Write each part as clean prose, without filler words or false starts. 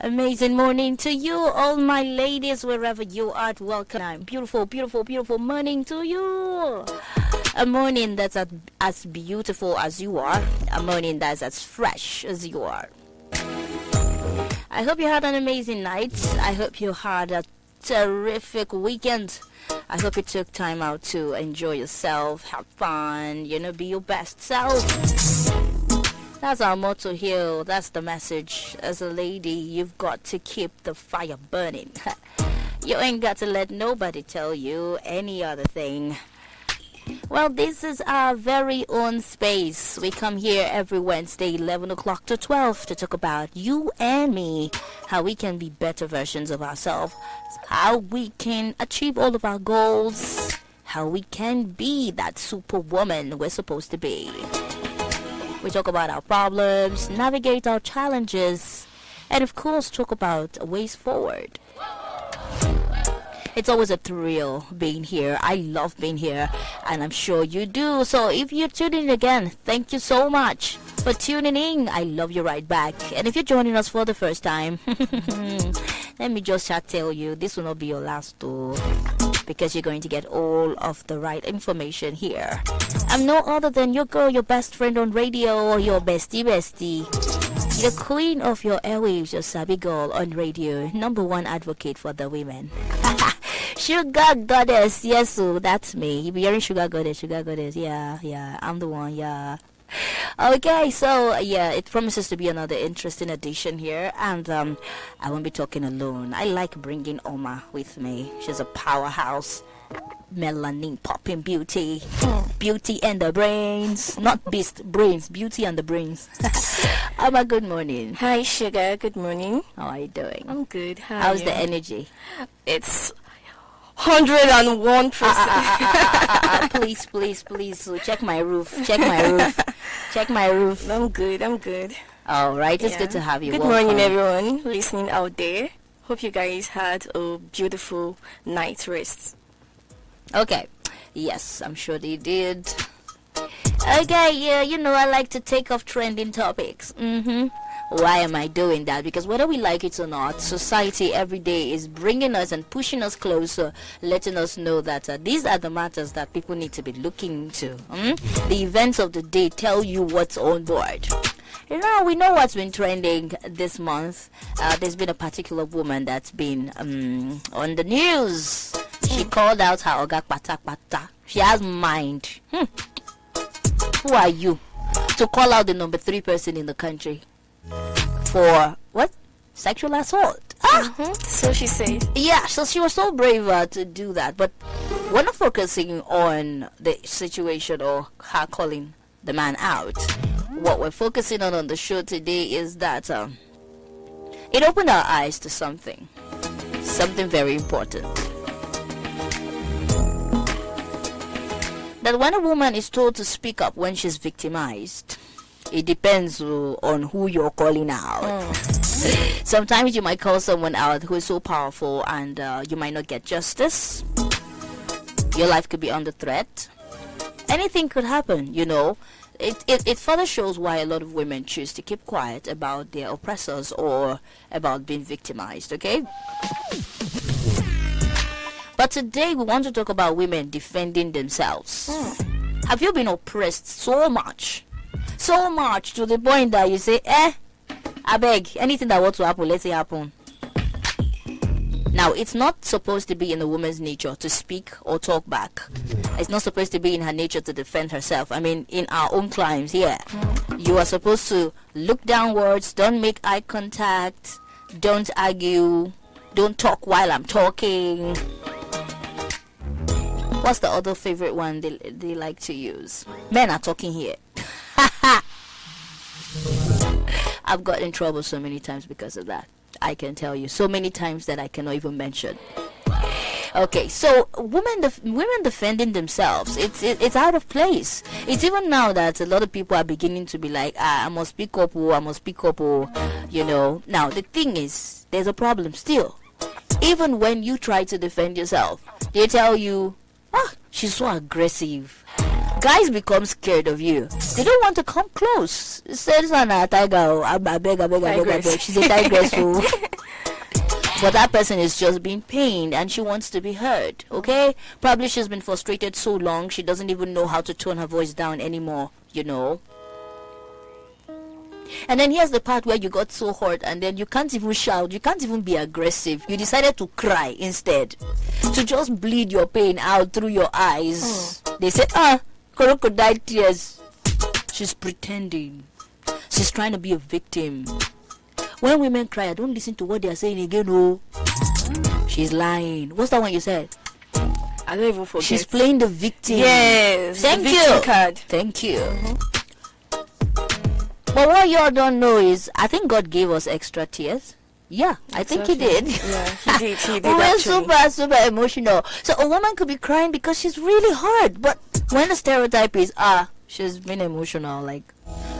Amazing morning to you, all my ladies, wherever you are. Welcome. Beautiful, beautiful, beautiful morning to you. A morning that's as beautiful as you are. A morning that's as fresh as you are. I hope you had an amazing night. I hope you had a terrific weekend. I hope you took time out to enjoy yourself, have fun, be your best self. That's our motto here. That's the message. As a lady, you've got to keep the fire burning. You ain't got to let nobody tell you any other thing. Well, this is our very own space. We come here every Wednesday, 11 o'clock to 12, to talk about you and me, how we can be better versions of ourselves, how we can achieve all of our goals, how we can be that superwoman we're supposed to be. We talk about our problems, navigate our challenges, and of course talk about ways forward. It's always a thrill being here. I love being here, and I'm sure you do. So if you're tuning in again, thank you so much for tuning in. I love you right back. And if you're joining us for the first time, let me just tell you, this will not be your last tour, because you're going to get all of the right information here. I'm no other than your girl, your best friend on radio, your bestie, the queen of your airwaves, your Sabi girl on radio, number one advocate for the women. Sugar goddess, yes, so that's me. You be hearing sugar goddess, yeah, I'm the one, yeah. Okay, so it promises to be another interesting edition here, and I won't be talking alone. I like bringing Oma with me. She's a powerhouse, melanin popping beauty, beauty and the brains, not beast brains, beauty and the brains. Oma, good morning. Hi, Sugar. Good morning. How are you doing? I'm good. How's the energy? It's 101%. Please. So check my roof. Check my roof. I'm good. All right. It's good to have you. Good morning, everyone listening out there. Hope you guys had a beautiful night rest. Okay. Yes, I'm sure they did. Okay, yeah, I like to take off trending topics. Why am I doing that? Because whether we like it or not, society every day is bringing us and pushing us closer, letting us know that these are the matters that people need to be looking into. The events of the day tell you what's on board. We know what's been trending this month. There's been a particular woman that's been on the news. She called out her oga pata. She has mind. Who are you to call out the number 3 person in the country for what? Sexual assault. So she says. Yeah, so she was so brave to do that. But we're not focusing on the situation or her calling the man out. What we're focusing on the show today is that it opened our eyes to something very important. That when a woman is told to speak up when she's victimized, it depends on who you're calling out. Sometimes you might call someone out who is so powerful and you might not get justice. Your life could be under threat. Anything could happen, It further shows why a lot of women choose to keep quiet about their oppressors or about being victimized, okay? But today we want to talk about women defending themselves. Have you been oppressed so much to the point that you say, I beg, anything that wants to happen, let it happen. Now, it's not supposed to be in a woman's nature to speak or talk back. It's not supposed to be in her nature to defend herself. I mean, in our own climes here, you are supposed to look downwards, don't make eye contact, don't argue, don't talk while I'm talking. What's the other favorite one they like to use? Men are talking here. I've got in trouble so many times because of that. I can tell you so many times that I cannot even mention. Okay, so women defending themselves, it's out of place. It's even now that a lot of people are beginning to be like, I must speak up, Now the thing is, there's a problem still. Even when you try to defend yourself, they tell you, she's so aggressive. Guys become scared of you. They don't want to come close. Says on a tiger, I beg. She's a tigress. But that person is just being pained and she wants to be heard, okay? Probably she's been frustrated so long she doesn't even know how to tone her voice down anymore, you know. And then here's the part where you got so hurt and then you can't even shout, you can't even be aggressive. You decided to cry instead. To just bleed your pain out through your eyes. They say, crocodile tears. She's pretending. She's trying to be a victim. When women cry, I don't listen to what they are saying again. Oh, she's lying. What's that one you said? I don't even forget. She's playing the victim. Yes. Thank the you. victim card. Thank you. But what y'all don't know is, I think God gave us extra tears. Yeah, I think He did. Yeah, He did. He did. We're Actually. super emotional. So a woman could be crying because she's really hurt. But when the stereotype is, she's been emotional, like,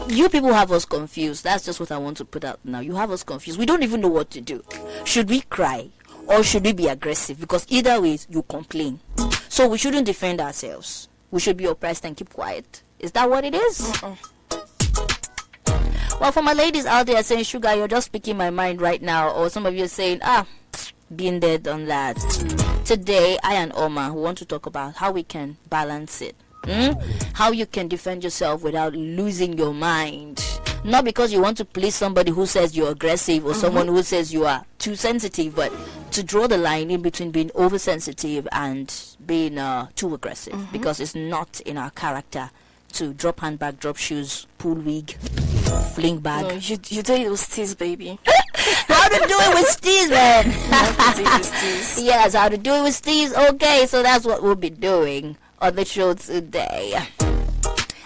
you people have us confused. That's just what I want to put out now. You have us confused. We don't even know what to do. Should we cry or should we be aggressive? Because either way, you complain. So we shouldn't defend ourselves. We should be oppressed and keep quiet. Is that what it is? Well, for my ladies out there saying, Sugar, you're just speaking my mind right now. Or some of you are saying, been there, done that. Today, I and Oma want to talk about how we can balance it. How you can defend yourself without losing your mind. Not because you want to please somebody who says you're aggressive or someone who says you are too sensitive, but to draw the line in between being oversensitive and being too aggressive. Because it's not in our character to drop handbag, drop shoes, pull wig, fling bag. No, you do it with steez, baby. How to do it with steez, man. How to do it with steez. Yes, how to do it with steez. Okay, so that's what we'll be doing on the show today.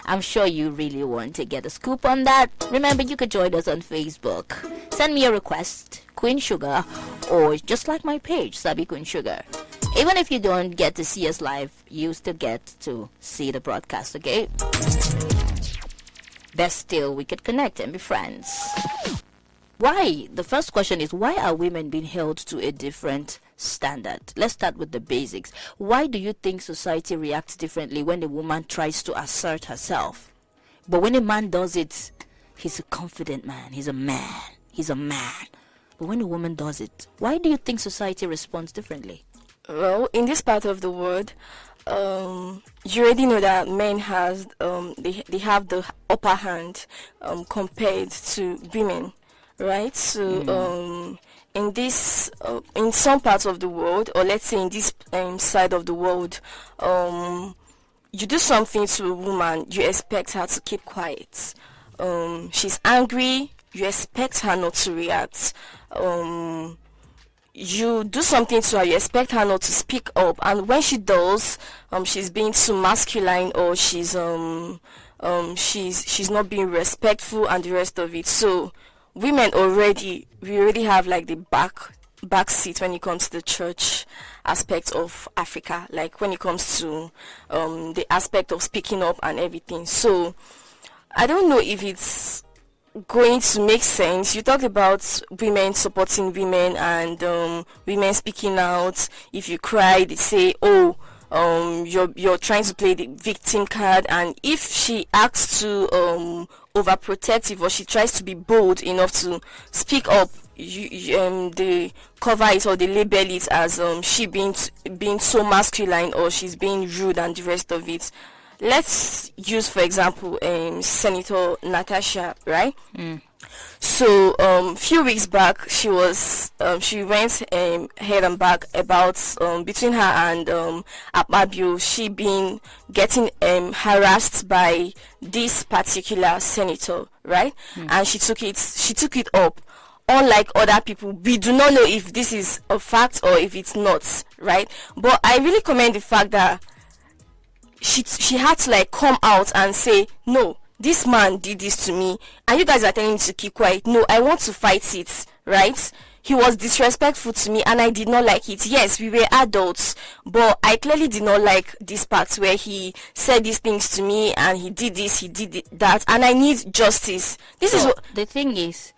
I'm sure you really want to get a scoop on that. Remember, you could join us on Facebook. Send me a request, Queen Sugar, or just like my page, Sabiqueensugar. Even if you don't get to see us live, you still get to see the broadcast, okay? Best still, we could connect and be friends. Why? The first question is, why are women being held to a different standard? Let's start with the basics. Why do you think society reacts differently when a woman tries to assert herself? But when a man does it, he's a confident man. He's a man. He's a man. But when a woman does it, why do you think society responds differently? Well, in this part of the world, you already know that men has they have the upper hand compared to women, right? So in this in some parts of the world, or let's say in this side of the world, you do something to a woman, you expect her to keep quiet. She's angry, you expect her not to react. You do something to her, you expect her not to speak up, and when she does, she's being too masculine, or she's not being respectful, and the rest of it. So women we already have like the back seat when it comes to the church aspect of Africa, like when it comes to the aspect of speaking up and everything. So I don't know if it's going to make sense. You talked about women supporting women and women speaking out. If you cry, they say, you're trying to play the victim card. And if she acts to overprotective, or she tries to be bold enough to speak up, they cover it or they label it as she being so masculine, or she's being rude and the rest of it. Let's use, for example, Senator Natasha, right? So few weeks back, she went head and back about between her and Akpabio, she been getting harassed by this particular senator, right? And she took it up. Unlike other people, we do not know if this is a fact or if it's not, right? But I really commend the fact that she had to like come out and say, no, this man did this to me and you guys are telling me to keep quiet. No, I want to fight it, right? He was disrespectful to me and I did not like it. Yes, we were adults, but I clearly did not like this part where he said these things to me and he did this, he did that, and I need justice. This is what the thing is.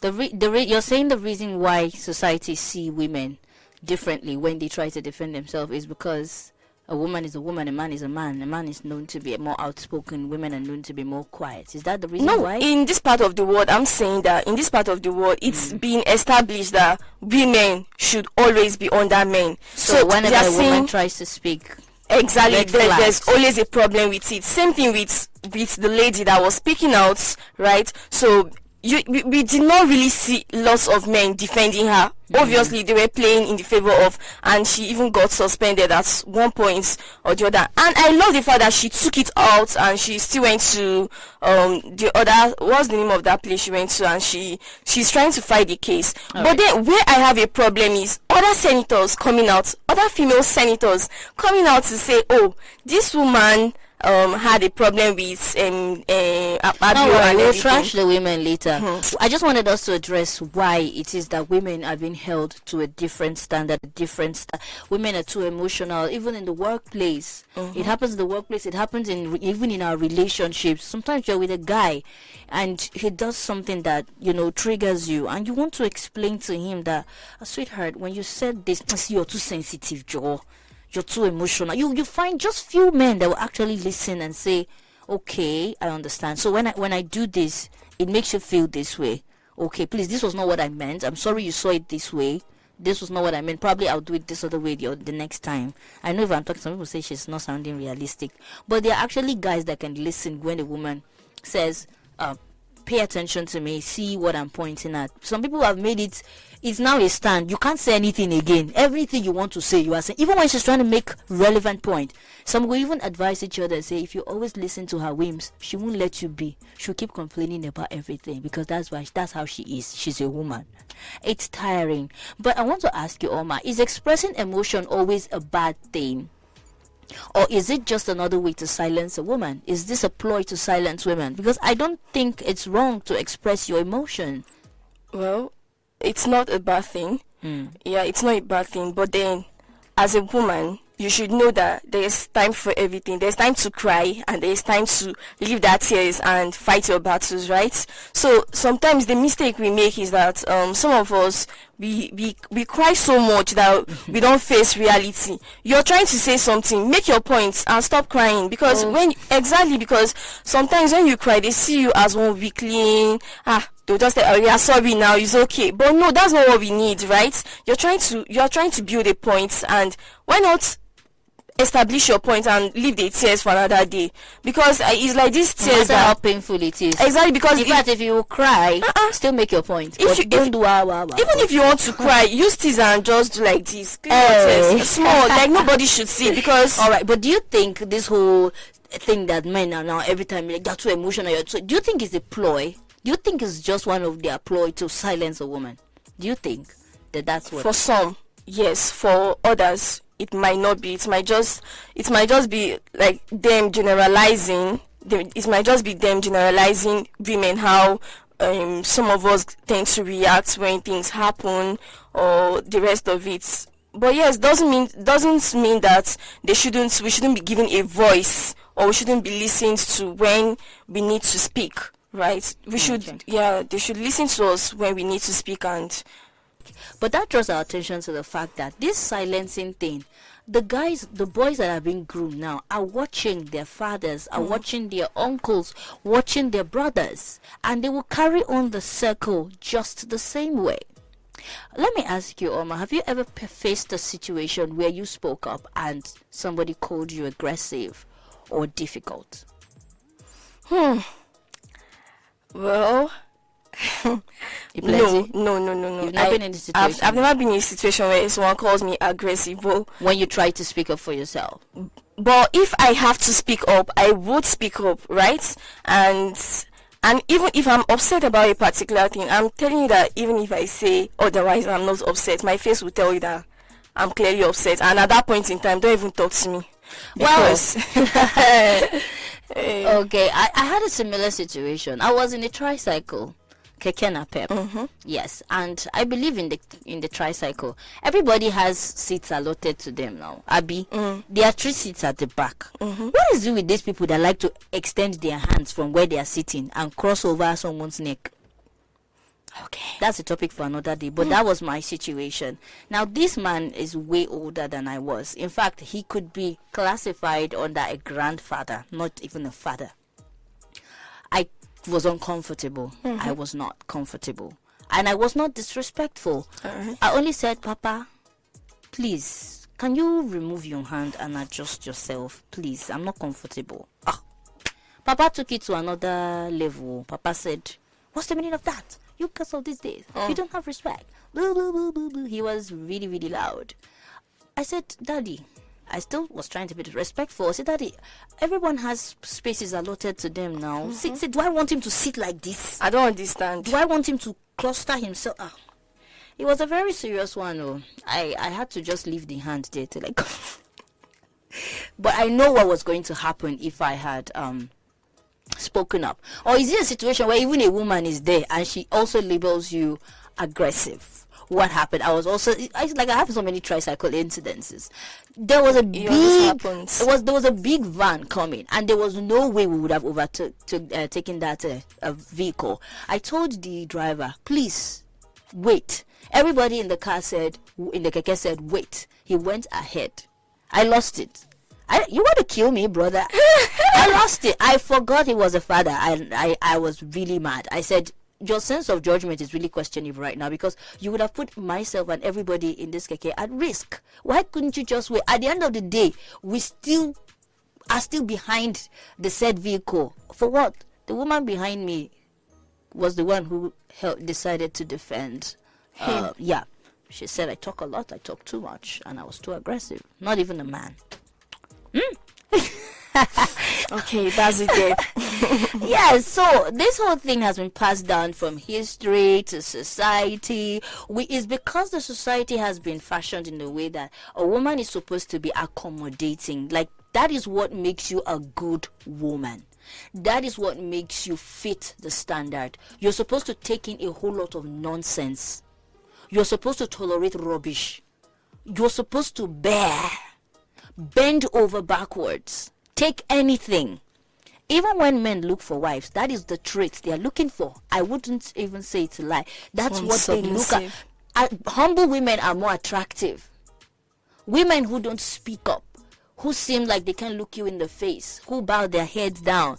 You're saying the reason why society see women differently when they try to defend themselves is because a woman is a woman, a man is a man. A man is known to be more outspoken, women are known to be more quiet. Is that the reason why? No, in this part of the world, I'm saying that in this part of the world, it's been established that women should always be under men. So whenever a woman tries to speak, exactly, there's always a problem with it. Same thing with the lady that was speaking out, right? So we did not really see lots of men defending her. Obviously, they were playing in the favor of, and she even got suspended at one point or the other. And I love the fact that she took it out and she still went to the other, what's the name of that place she went to, and she's trying to fight the case. But then where I have a problem is other senators coming out, other female senators coming out to say, oh, this woman had a problem with we'll trash the women later. I just wanted us to address why it is that women are being held to a different standard, women are too emotional, even in the workplace. It happens in the workplace, it happens even in our relationships. Sometimes you're with a guy and he does something that, triggers you, and you want to explain to him that, sweetheart, when you said this, you're too sensitive, Joe. You're too emotional. You find just few men that will actually listen and say, okay, I understand. So when I do this, it makes you feel this way. Okay, please, this was not what I meant. I'm sorry you saw it this way. This was not what I meant. Probably I'll do it this other way the next time. I know if I'm talking, some people say she's not sounding realistic. But there are actually guys that can listen when a woman says, pay attention to me, see what I'm pointing at. Some people have made it's now a stand. You can't say anything again. Everything you want to say, you are saying. Even when she's trying to make relevant point. Some will even advise each other and say, if you always listen to her whims, she won't let you be. She'll keep complaining about everything because that's how she is. She's a woman. It's tiring. But I want to ask you, Oma, is expressing emotion always a bad thing? Or is it just another way to silence a woman? Is this a ploy to silence women? Because I don't think it's wrong to express your emotion. Well, it's not a bad thing. Yeah, it's not a bad thing. But then, as a woman, you should know that there's time for everything. There's time to cry and there's time to leave that tears and fight your battles, right? So sometimes the mistake we make is that some of us, we cry so much that we don't face reality. You're trying to say something, make your point and stop crying, because because sometimes when you cry, they see you as one weakling. They'll just say, oh yeah, sorry now, it's okay. But no, that's not what we need, right? You're trying to build a point, and why not establish your point and leave the tears for another day? Because it's like these tears that how painful it is. Exactly, because in fact, if you cry, still make your point. Even if you want to cry, use tears and just do like this. Small, like nobody should see. Because all right, but do you think this whole thing that men are now every time like they're too emotional, do you think it's a ploy? Do you think it's just one of their ploy to silence a woman? Do you think that's what? For some, yes. For others, it might not be. It might just be like them generalizing. It might just be them generalizing women, how some of us tend to react when things happen or the rest of it. But yes, doesn't mean that we shouldn't be given a voice, or we shouldn't be listened to when we need to speak. Right, we should, they should listen to us when we need to speak. But that draws our attention to the fact that this silencing thing, the boys that are being groomed now are watching their fathers, are watching their uncles, watching their brothers, and they will carry on the circle just the same way. Let me ask you, Oma, have you ever faced a situation where you spoke up and somebody called you aggressive or difficult? Well, no. You've never been in this situation? I've never been in a situation where someone calls me aggressive. But when you try to speak up for yourself? But if I have to speak up, I would speak up, right? And even if I'm upset about a particular thing, I'm telling you that even if I say otherwise, I'm not upset, my face will tell you that I'm clearly upset. And at that point in time, don't even talk to me. Because okay, I had a similar situation. I was in a tricycle, keke napep. Yes, and I believe in the tricycle. Everybody has seats allotted to them now. Abby, there are 3 seats at the back. What is it with these people that like to extend their hands from where they are sitting and cross over someone's neck? Okay. That's a topic for another day, but that was my situation. Now, this man is way older than I was. In fact, he could be classified under a grandfather, not even a father. I was uncomfortable. I was not comfortable. And I was not disrespectful. I only said, Papa, please, can you remove your hand and adjust yourself? Please, I'm not comfortable. Papa took it to another level. Papa said, what's the meaning of that? You cuss all these days. You don't have respect. Blah, blah, blah, blah, blah. He was really, really loud. I said, Daddy, I still was trying to be respectful. I said, Daddy, everyone has spaces allotted to them now. Do I want him to sit like this? I don't understand. Do I want him to cluster himself? It was a very serious one. Oh. I had to just leave the hand there to like. But I know what was going to happen if I had spoken up. Or is it a situation where even a woman is there and she also labels you aggressive? What happened? I have so many tricycle incidences. There was a there was a big van coming, and there was no way we would have taken that vehicle. I told the driver, please wait. Everybody in the keke said wait. He went ahead. I lost it. You want to kill me, brother? I lost it. I forgot he was a father. I was really mad. I said, your sense of judgment is really questionable right now, because you would have put myself and everybody in this keke at risk. Why couldn't you just wait? At the end of the day, we are still behind the said vehicle. For what? The woman behind me was the one who decided to defend him. Yeah. She said, I talk a lot, I talk too much, and I was too aggressive. Not even a man. Okay, that's it there. Yes, so this whole thing has been passed down from history to society. It's because the society has been fashioned in a way that a woman is supposed to be accommodating. Like, that is what makes you a good woman. That is what makes you fit the standard. You're supposed to take in a whole lot of nonsense. You're supposed to tolerate rubbish. You're supposed to bend over backwards, take anything. Even when men look for wives, that is the traits they are looking for. I wouldn't even say it's a lie. That's what they look at. Humble women are more attractive. Women who don't speak up, who seem like they can look you in the face, who bow their heads down.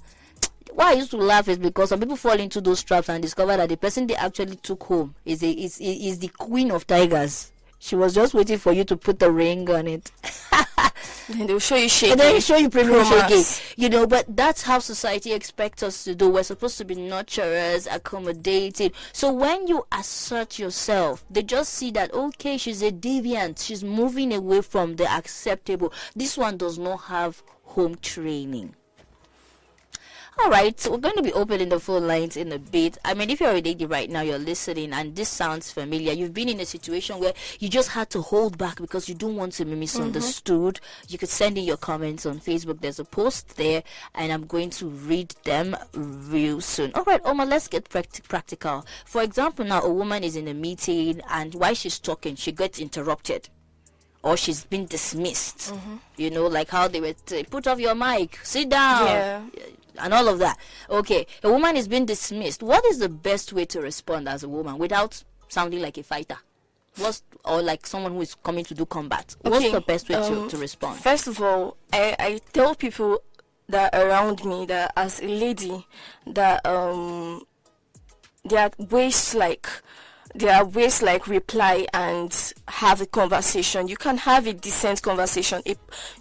Why I used to laugh is because some people fall into those traps and discover that the person they actually took home is the queen of tigers. She was just waiting for you to put the ring on it. And they'll show you shaking. And then they show you premium shaking. But that's how society expects us to do. We're supposed to be nurturers, accommodating. So when you assert yourself, they just see that, okay, she's a deviant. She's moving away from the acceptable. This one does not have home training. All right, so we're going to be opening the phone lines in a bit. I mean, if you're a lady right now, you're listening, and this sounds familiar. You've been in a situation where you just had to hold back because you don't want to be misunderstood. You could send in your comments on Facebook. There's a post there, and I'm going to read them real soon. All right, Omar, let's get practical. For example, now a woman is in a meeting, and while she's talking, she gets interrupted. Or she's been dismissed. Like how they would say, put off your mic, sit down, and all of that. Okay, a woman is being dismissed. What is the best way to respond as a woman without sounding like a fighter? Or like someone who is coming to do combat? What's the best way to respond? First of all, I tell people that around me that as a lady, that there are ways like reply and have a conversation. You can have a decent conversation.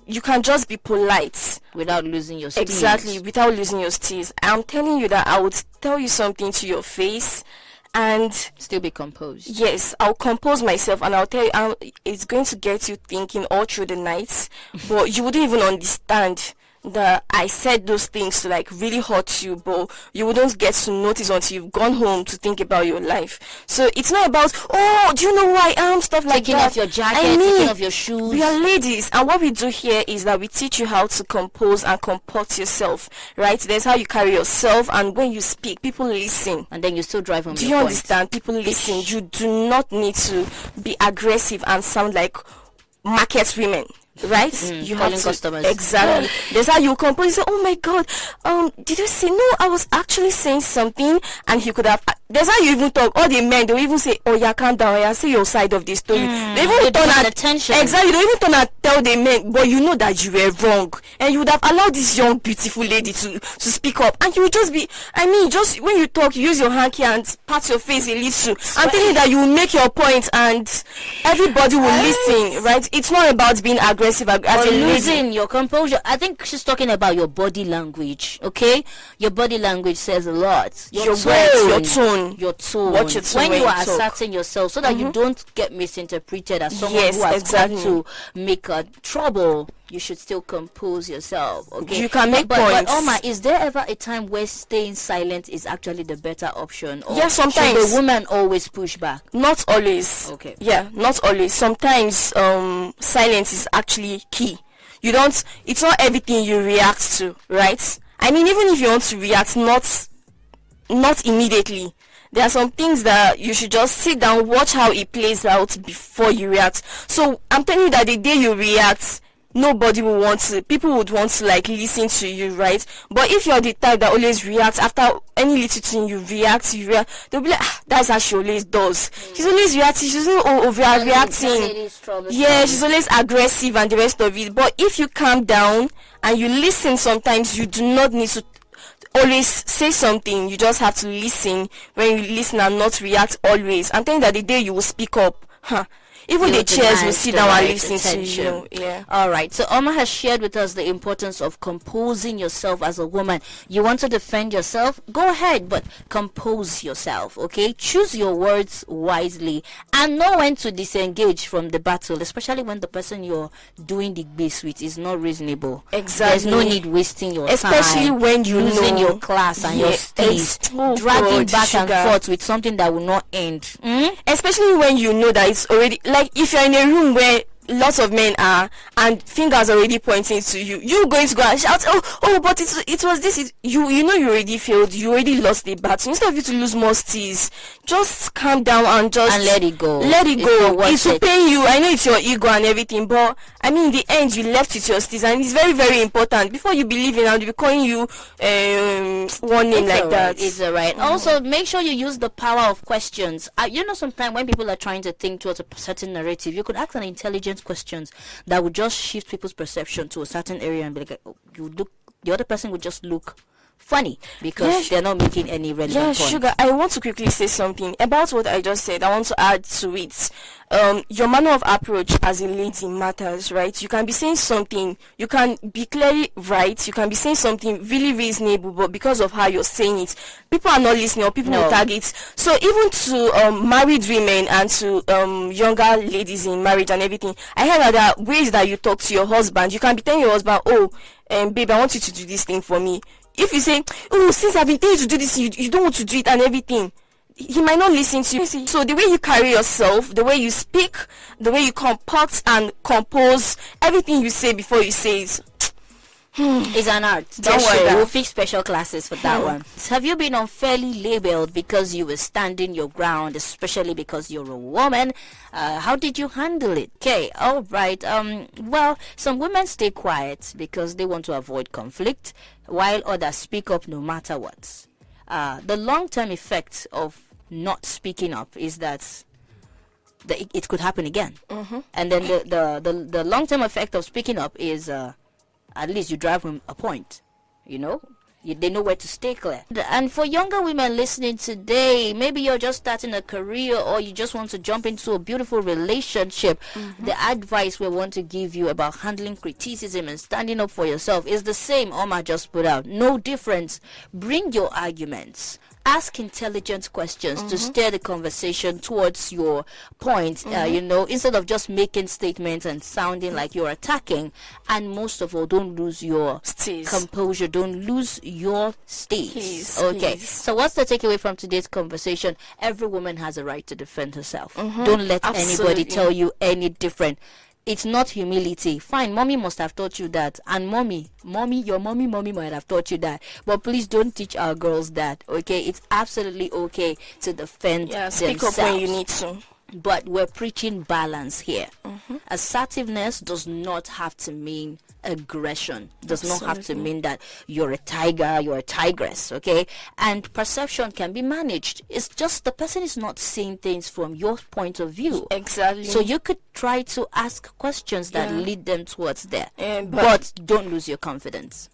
You can just be polite without losing your steez. Exactly, without losing your steez. I'm telling you that I would tell you something to your face and still be composed. Yes, I'll compose myself and I'll tell you, it's going to get you thinking all through the night, but you wouldn't even understand that I said those things to like really hurt you, but you wouldn't get to notice until you've gone home to think about your life. So it's not about, oh, do you know who I am, stuff like taking that. Taking off your jacket, taking off your shoes. We are ladies, and what we do here is that we teach you how to compose and comport yourself, right? There's how you carry yourself, and when you speak, people listen. And then you still drive home. Do you understand? People listen. You do not need to be aggressive and sound like market women. Right? You have customers. Exactly. That's how you compose. You say, oh my God, did you say no? I was actually saying something, and he could have That's how you even talk. All the men, they'll even say, oh yeah, calm down, yeah, see your side of the story. They even turn at attention. Exactly, they even turn and tell the men, but you know that you were wrong, and you would have allowed this young beautiful lady to speak up, and you would just be, just when you talk, you use your hanky and pat your face a little. I'm telling you that you will make your point, and everybody will listen, right? It's not about being aggressive as or a losing lady. your composure. I think she's talking about your body language. Okay, your body language says a lot. Your words, your tone. Your tone. Watch your tone when you are talk. asserting yourself, so that you don't get misinterpreted as someone who has exactly. come to make trouble. You should still compose yourself. Okay, You can make but points. Oma, is there ever a time where staying silent is actually the better option? Or Yeah, sometimes. should the woman always push back? Not always. Okay. Yeah, not always. Sometimes silence is actually key. It's not everything you react to, right? Even if you want to react, not immediately. There are some things that you should just sit down, watch how it plays out before you react. So I'm telling you that the day you react, people would want to listen to you, right? But if you're the type that always reacts after any little thing, you react, they'll be like, that's how she always does. She's always reacting, she's always overreacting. Yeah, she's always aggressive and the rest of it. But if you calm down and you listen, sometimes you do not need to always say something. You just have to listen. When you listen and not react always, I'm telling you that the day you will speak up, even the chairs will sit down and listen to you. Yeah. All right. So Oma has shared with us the importance of composing yourself as a woman. You want to defend yourself? Go ahead, but compose yourself. Okay. Choose your words wisely and know when to disengage from the battle, especially when the person you're doing the base with is not reasonable. Exactly. There's no need wasting your especially time. when you losing know your class and your steez, dragging back and forth with something that will not end. Especially when you know that it's already if you're in a room where lots of men are and fingers already pointing to you, you're going to go and shout, but it was this. You know you already failed, you already lost the battle. Instead of you to lose more steez, just calm down and let it go. It will pain you. I know it's your ego and everything, but in the end you left with your steez, and it's very, very important. Before you believe in, I'll be calling you one name like that. It's alright. Also, make sure you use the power of questions. Sometimes when people are trying to think towards a certain narrative, you could ask an intelligent questions that would just shift people's perception to a certain area and be like, the other person would just look funny because they're not making any relevant points. Sugar, I want to quickly say something about what I just said. I want to add to it. Your manner of approach as a lady matters, right? You can be saying something, you can be clearly right, you can be saying something really reasonable, but because of how you're saying it, people are not listening or people will tag it. So even to married women and to younger ladies in marriage and everything, I heard that there are ways that you talk to your husband. You can be telling your husband, babe, I want you to do this thing for me. If you say, since I've been telling you to do this, you don't want to do it and everything, he might not listen to you. So the way you carry yourself, the way you speak, the way you compact and compose, everything you say before you say it, it's an art. Don't worry, we'll fix special classes for that one. Have you been unfairly labeled because you were standing your ground, especially because you're a woman? How did you handle it? Okay, all right. Well, some women stay quiet because they want to avoid conflict, while others speak up no matter what. The long-term effect of not speaking up is that it could happen again. And then the long-term effect of speaking up is at least you drive home a point, they know where to stay clear. And for younger women listening today, maybe you're just starting a career or you just want to jump into a beautiful relationship, the advice we want to give you about handling criticism and standing up for yourself is the same Oma just put out. No difference. Bring your arguments. Ask intelligent questions to steer the conversation towards your point, instead of just making statements and sounding like you're attacking. And most of all, don't lose your composure. Don't lose your steez. Okay. So what's the takeaway from today's conversation? Every woman has a right to defend herself. Don't let anybody tell you any different. It's not humility. Fine, mommy must have taught you that. And your mommy might have taught you that. But please don't teach our girls that, okay? It's absolutely okay to defend themselves. Speak up when you need to. but we're preaching balance here. Assertiveness does not have to mean aggression, does not have to mean that you're a tiger, you're a tigress, okay? And perception can be managed. It's just the person is not seeing things from your point of view. Exactly. So you could try to ask questions that lead them towards there. But don't lose your confidence.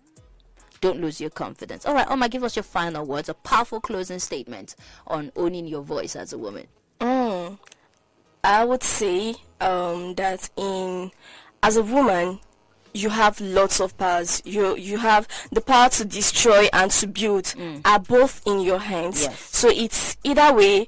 Don't lose your confidence. All right, Oma, give us your final words, a powerful closing statement on owning your voice as a woman. I would say that as a woman, you have lots of powers. You have the power to destroy and to build are both in your hands. Yes. So it's either way.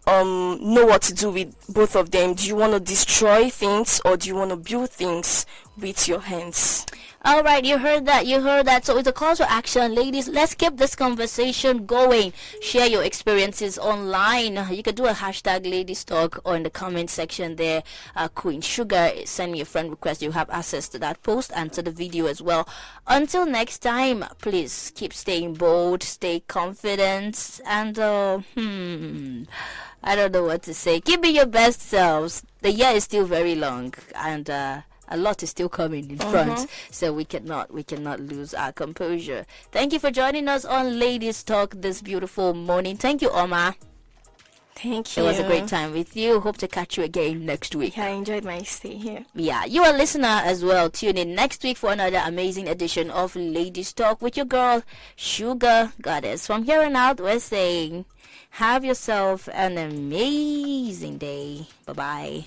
Know what to do with both of them. Do you want to destroy things or do you want to build things with your hands? All right, you heard that. So it's a call to action, ladies. Let's keep this conversation going. Share your experiences online. You could do a hashtag ladies talk or in the comment section there. Queen Sugar, send me a friend request. You have access to that post and to the video as well. Until next time, please keep staying bold, stay confident, and I don't know what to say. Keep being your best selves. The year is still very long, and a lot is still coming in front, so we cannot lose our composure. Thank you for joining us on Ladies Talk this beautiful morning. Thank you, Oma. Thank you. It was a great time with you. Hope to catch you again next week. Yeah, I enjoyed my stay here. Yeah, you are a listener as well. Tune in next week for another amazing edition of Ladies Talk with your girl, Sugar Goddess. From here on out, we're saying, have yourself an amazing day. Bye-bye.